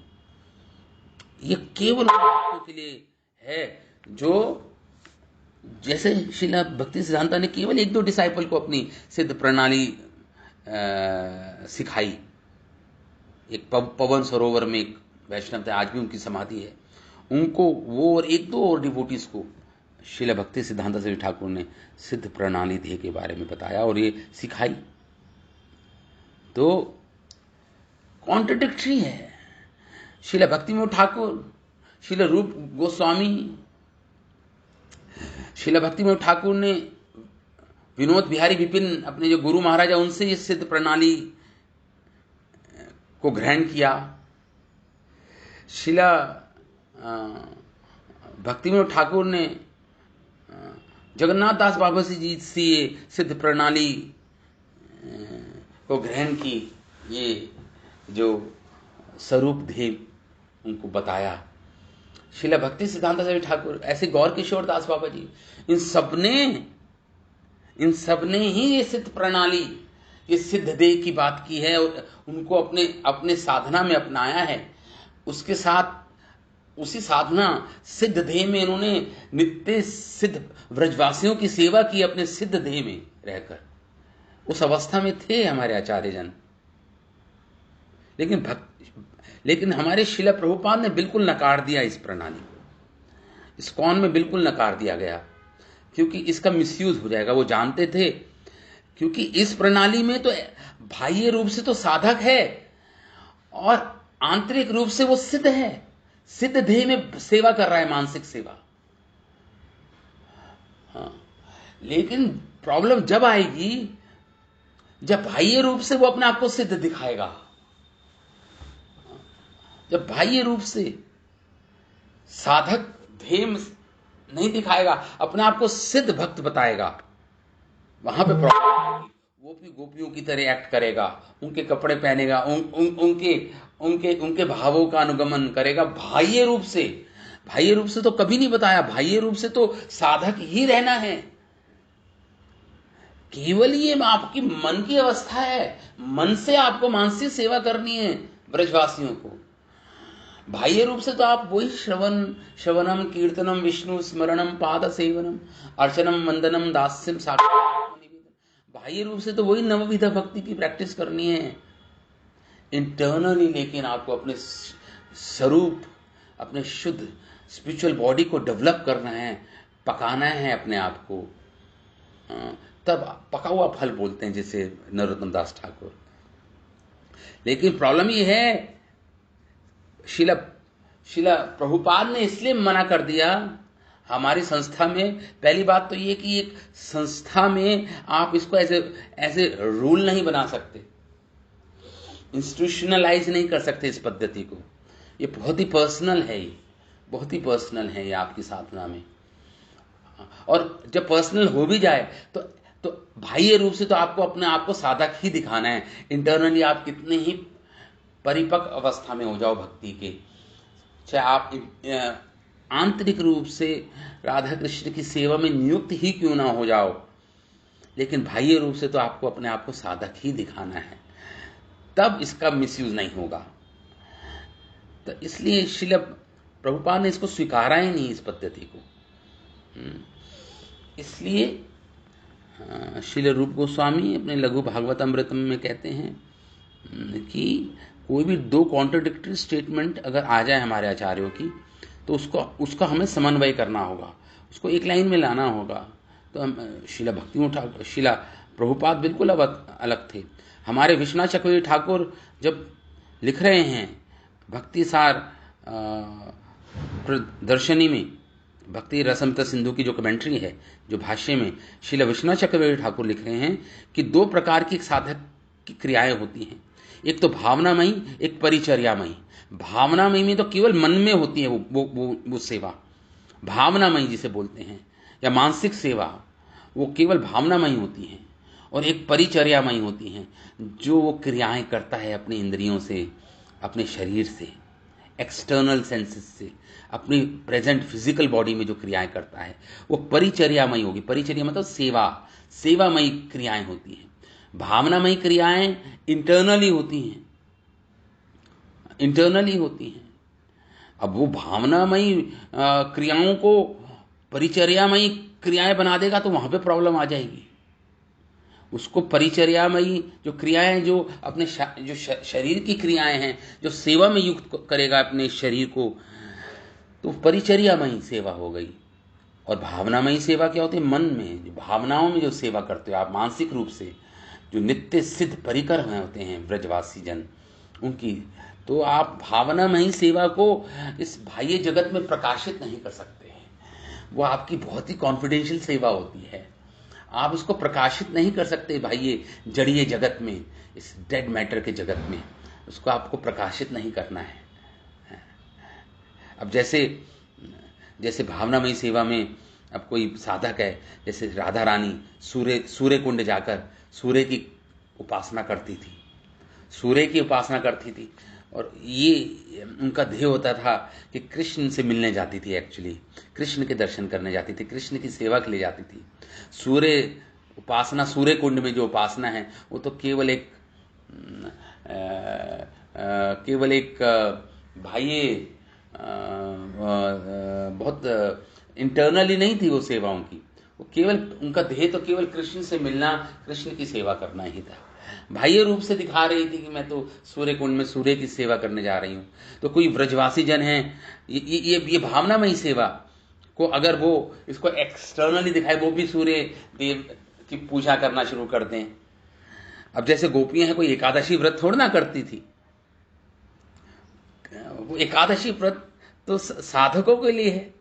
ये केवल भक्तों के लिए है, जो जैसे श्रीला भक्ति सिद्धांता ने केवल 1-2 डिसाइपल को अपनी सिद्ध प्रणाली सिखाई। एक पवन सरोवर में एक वैष्णव थे, आज भी उनकी समाधि है, उनको वो और 1-2 और डिवोटीज को श्रीला भक्ति सिद्धांता श्री ठाकुर ने सिद्ध प्रणाली ध्येय के बारे में बताया और ये सिखाई। तो कॉन्ट्रडिक्टरी है। श्रीला भक्ति में ठाकुर, श्रीला रूप गोस्वामी, श्रीला भक्ति में ठाकुर ने विनोद बिहारी विपिन अपने जो गुरु महाराजा उनसे ये सिद्ध प्रणाली को ग्रहण किया। श्रीला भक्ति में ठाकुर ने जगन्नाथ दास बाबा जी से ये सिद्ध प्रणाली को ग्रहण की, ये जो स्वरूप ध्येय उनको बताया। श्रीला भक्ति सिद्धांत सरस्वती ठाकुर, ऐसे गौर किशोर दास बाबा जी, इन सबने ही ये सिद्ध प्रणाली, ये सिद्ध देह की बात की है और उनको अपने साधना में अपनाया है। उसके साथ उसी साधना सिद्ध देह में इन्होंने नित्य सिद्ध व्रजवासियों की सेवा की अपने सिद्ध देह में रहकर। उस अवस्था में थे हमारे आचार्य जन। लेकिन हमारे श्रील प्रभुपाद ने बिल्कुल नकार दिया इस प्रणाली को, इस कौन में बिल्कुल नकार दिया गया, क्योंकि इसका मिसयूज हो जाएगा। वो जानते थे, क्योंकि इस प्रणाली में तो बाह्य रूप से तो साधक है और आंतरिक रूप से वो सिद्ध है, सिद्ध देह में सेवा कर रहा है, मानसिक सेवा। हाँ, लेकिन प्रॉब्लम जब आएगी जब बाह्य रूप से वो अपने आप को सिद्ध दिखाएगा। जब बाह्य रूप से साधक ध्येय नहीं दिखाएगा, अपने आप को सिद्ध भक्त बताएगा, वहां पे प्रॉब्लम आएगी। वो भी गोपियों की तरह एक्ट करेगा, उनके कपड़े पहनेगा, उनके भावों का अनुगमन करेगा। बाह्य रूप से तो कभी नहीं बताया, बाह्य रूप से तो साधक ही रहना है। केवल ये आपकी मन की अवस्था है, मन से आपको मानसिक सेवा करनी है ब्रजवासियों को। बाह्य रूप से तो आप वही श्रवणम कीर्तनम विष्णु स्मरणम पाद सेवनम अर्चनम वंदनम दास्यम साक्षात्म निवेदन, बाह्य रूप से तो वही नवविध भक्ति की प्रैक्टिस करनी है। इंटरनली, लेकिन आपको अपने स्वरूप, अपने शुद्ध स्पिरिचुअल बॉडी को डेवलप करना है, पकाना है अपने आप को, तब पका हुआ फल बोलते हैं जिसे नरोत्तम दास ठाकुर। लेकिन प्रॉब्लम ये है, शिला प्रभुपाद ने इसलिए मना कर दिया हमारी संस्था में। पहली बात तो ये कि एक संस्था में आप इसको ऐसे रूल नहीं बना सकते, इंस्टीट्यूशनलाइज नहीं कर सकते इस पद्धति को। ये बहुत ही पर्सनल है, ये बहुत ही पर्सनल है ये आपकी साधना में। और जब पर्सनल हो भी जाए तो बाह्य रूप से तो आपको अपने आप को साधक ही दिखाना है। इंटरनली आप कितने ही परिपक्व अवस्था में हो जाओ भक्ति के, चाहे आप आंतरिक रूप से राधा कृष्ण की सेवा में नियुक्त ही क्यों ना हो जाओ, लेकिन बाह्य रूप से तो आपको अपने आप को साधक ही दिखाना है, तब इसका मिसयूज नहीं होगा। तो इसलिए श्रील प्रभुपाद ने इसको स्वीकारा ही नहीं, इस पद्धति को। इसलिए श्रील रूप गोस्वामी अपने लघु भागवतामृतम में कहते हैं कि कोई भी दो कॉन्ट्रडिक्टरी स्टेटमेंट अगर आ जाए हमारे आचार्यों की, तो उसका हमें समन्वय करना होगा, उसको एक लाइन में लाना होगा। तो हम शिला भक्ति शिला प्रभुपाद बिल्कुल अलग थे। हमारे विश्वनाथ चक्रवर्ती ठाकुर जब लिख रहे हैं भक्ति सार प्रदर्शनी में, भक्ति रसमृत सिंधु की जो कमेंट्री है, जो भाष्य में श्रील विश्वनाथ चक्रवर्ती ठाकुर लिख रहे हैं कि दो प्रकार की साधक की क्रियाएं होती हैं, एक तो भावनामयी, एक परिचर्यामयी। भावनामयी में तो केवल मन में होती है वो सेवा, भावनामयी जिसे बोलते हैं, या मानसिक सेवा, वो केवल भावनामयी होती है। और एक परिचर्यामयी होती हैं, जो वो क्रियाएं करता है अपने इंद्रियों से, अपने शरीर से, एक्सटर्नल सेंसेस से, अपनी प्रेजेंट फिजिकल बॉडी में जो क्रियाएं करता है, वो परिचर्यामयी होगी। परिचर्या मतलब सेवामयी क्रियाएं होती हैं। भावनामयी क्रियाएं इंटरनली होती हैं। अब वो भावनामयी क्रियाओं को परिचर्यामयी क्रियाएं बना देगा तो वहां पे प्रॉब्लम आ जाएगी। उसको परिचर्यामयी जो क्रियाएं, जो अपने जो शरीर की क्रियाएं हैं, जो सेवा में युक्त करेगा अपने शरीर को, तो परिचर्यामयी सेवा हो गई। और भावनामयी सेवा क्या होती है? मन में, भावनाओं में जो सेवा करते हो आप मानसिक रूप से, जो नित्य सिद्ध परिकर में होते हैं ब्रजवासी जन, उनकी, तो आप भावनामयी सेवा को इस बाह्य जगत में प्रकाशित नहीं कर सकते हैं। वो आपकी बहुत ही कॉन्फिडेंशियल सेवा होती है, आप उसको प्रकाशित नहीं कर सकते बाह्य जड़ीय जगत में, इस डेड मैटर के जगत में उसको आपको प्रकाशित नहीं करना है। अब जैसे भावनामयी सेवा में अब कोई साधक है, जैसे राधा रानी सूर्य कुंड जाकर सूर्य की उपासना करती थी, और ये उनका ध्येय होता था कि कृष्ण से मिलने जाती थी, एक्चुअली कृष्ण के दर्शन करने जाती थी, कृष्ण की सेवा के लिए जाती थी। सूर्य कुंड में जो उपासना है वो तो केवल एक बाह्य बहुत इंटरनली नहीं थी वो सेवा उनकी, वो केवल उनका ध्येय तो केवल कृष्ण से मिलना, कृष्ण की सेवा करना ही था। बाह्य रूप से दिखा रही थी कि मैं तो सूर्य कुंड में सूर्य की सेवा करने जा रही हूँ। तो कोई व्रजवासी जन है, ये भावनामयी सेवा को अगर वो इसको एक्सटर्नली दिखाए, वो भी सूर्य देव की पूजा करना शुरू कर दें। अब जैसे गोपियां हैं, कोई एकादशी व्रत थोड़ा ना करती थी, वो एकादशी व्रत तो साधकों के लिए है।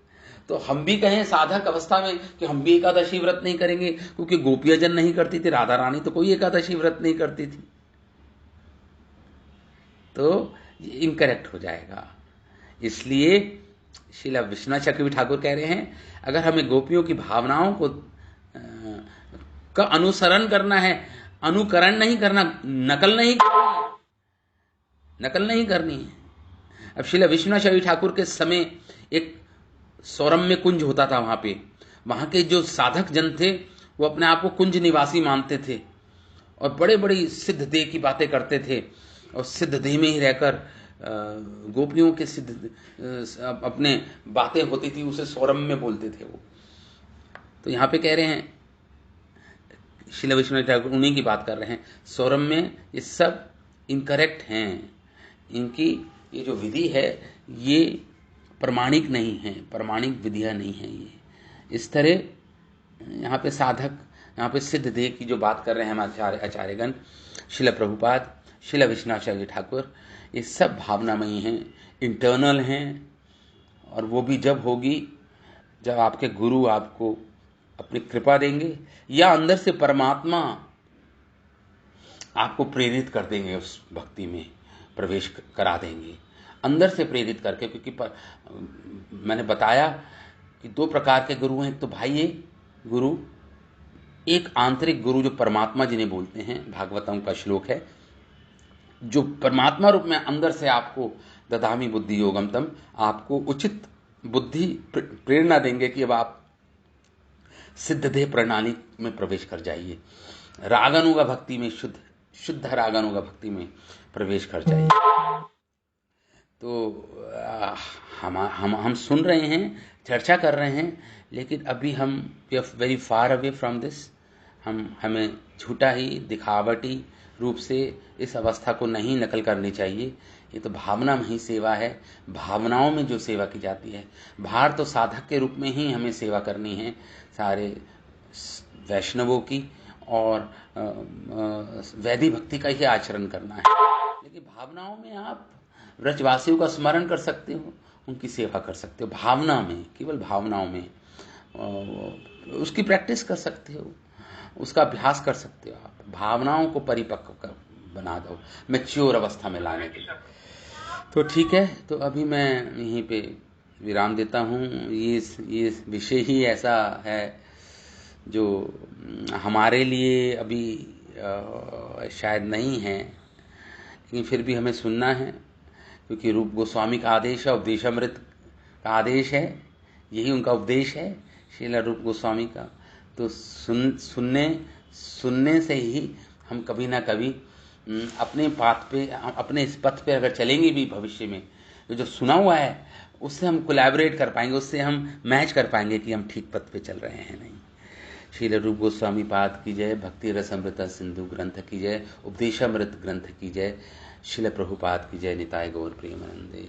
तो हम भी कहें साधक अवस्था में कि हम भी एकादशी व्रत नहीं करेंगे, क्योंकि गोपियां जन नहीं करती थी, राधा रानी तो कोई एकादशी व्रत नहीं करती थी, तो ये इनकरेक्ट हो जाएगा। इसलिए श्रील विश्वनाथ चक्रवर्ती ठाकुर कह रहे हैं, अगर हमें गोपियों की भावनाओं को का अनुसरण करना है, अनुकरण नहीं करना, नकल नहीं करनी है। अब श्रील विश्वनाथ चक्रवर्ती ठाकुर के समय एक सौरम्य कुंज होता था, वहां के जो साधक जन थे वो अपने आप को कुंज निवासी मानते थे और बड़े बड़ी सिद्ध देह की बातें करते थे, और सिद्ध देह में ही रहकर गोपियों के सिद्ध अपने बातें होती थी, उसे सौरम्य बोलते थे वो। तो यहाँ पे कह रहे हैं श्रील विश्वनाथ ठाकुर उन्हीं की बात कर रहे हैं, सौरम्य ये सब इनकरेक्ट हैं, इनकी ये जो विधि है ये प्रमाणिक नहीं है, प्रमाणिक विधियाँ नहीं है ये। इस तरह यहाँ पे साधक, यहाँ पे सिद्ध देह की जो बात कर रहे हैं हम आचार्यगण, शिला प्रभुपाद, शिला विश्वनाथाचार्य ठाकुर, ये सब भावनामयी हैं, इंटरनल हैं। और वो भी जब होगी जब आपके गुरु आपको अपनी कृपा देंगे या अंदर से परमात्मा आपको प्रेरित कर देंगे, उस भक्ति में प्रवेश करा देंगे अंदर से प्रेरित करके। क्योंकि मैंने बताया कि दो प्रकार के गुरु हैं, एक तो बाह्य गुरु, एक आंतरिक गुरु जो परमात्मा जिन्हें बोलते हैं। भागवतम का श्लोक है, जो परमात्मा रूप में अंदर से आपको ददामि बुद्धि योगम तम, आपको उचित बुद्धि प्रेरणा देंगे कि अब आप सिद्ध देह प्रणाली में प्रवेश कर जाइए, रागानुगा भक्ति में, शुद्ध रागानुगा भक्ति में प्रवेश कर जाइए। तो हम सुन रहे हैं, चर्चा कर रहे हैं, लेकिन अभी हम we are very far away from this. हमें झूठा ही दिखावटी रूप से इस अवस्था को नहीं नकल करनी चाहिए। ये तो भावना में ही सेवा है, भावनाओं में जो सेवा की जाती है। बाहर तो साधक के रूप में ही हमें सेवा करनी है सारे वैष्णवों की, और वैदिक भक्ति का ही आचरण करना है। लेकिन भावनाओं में आप व्रजवासियों का स्मरण कर सकते हो, उनकी सेवा कर सकते हो, भावना में, केवल भावनाओं में उसकी प्रैक्टिस कर सकते हो, उसका अभ्यास कर सकते हो। आप भावनाओं को परिपक्व बना दो, मैच्योर अवस्था में लाने के लिए। तो ठीक है, तो अभी मैं यहीं पे विराम देता हूँ। ये विषय ही ऐसा है जो हमारे लिए अभी शायद नहीं है, लेकिन फिर भी हमें सुनना है, क्योंकि रूप गोस्वामी का आदेश है, उपदेशामृत का आदेश है, यही उनका उपदेश है श्रील रूप गोस्वामी का। तो सुनने से ही हम कभी ना कभी अपने पाथ पे, अपने इस पथ पे अगर चलेंगे भी भविष्य में, तो जो सुना हुआ है उससे हम कोलैबोरेट कर पाएंगे, उससे हम मैच कर पाएंगे कि हम ठीक पथ पे चल रहे हैं नहीं। श्रील रूप गोस्वामी पाद की जय, भक्ति रसामृत सिंधु ग्रंथ की जय, उपदेशामृत ग्रंथ की जय, शिल प्रभुपाद की जय, निताय गौर प्रेमानंदे।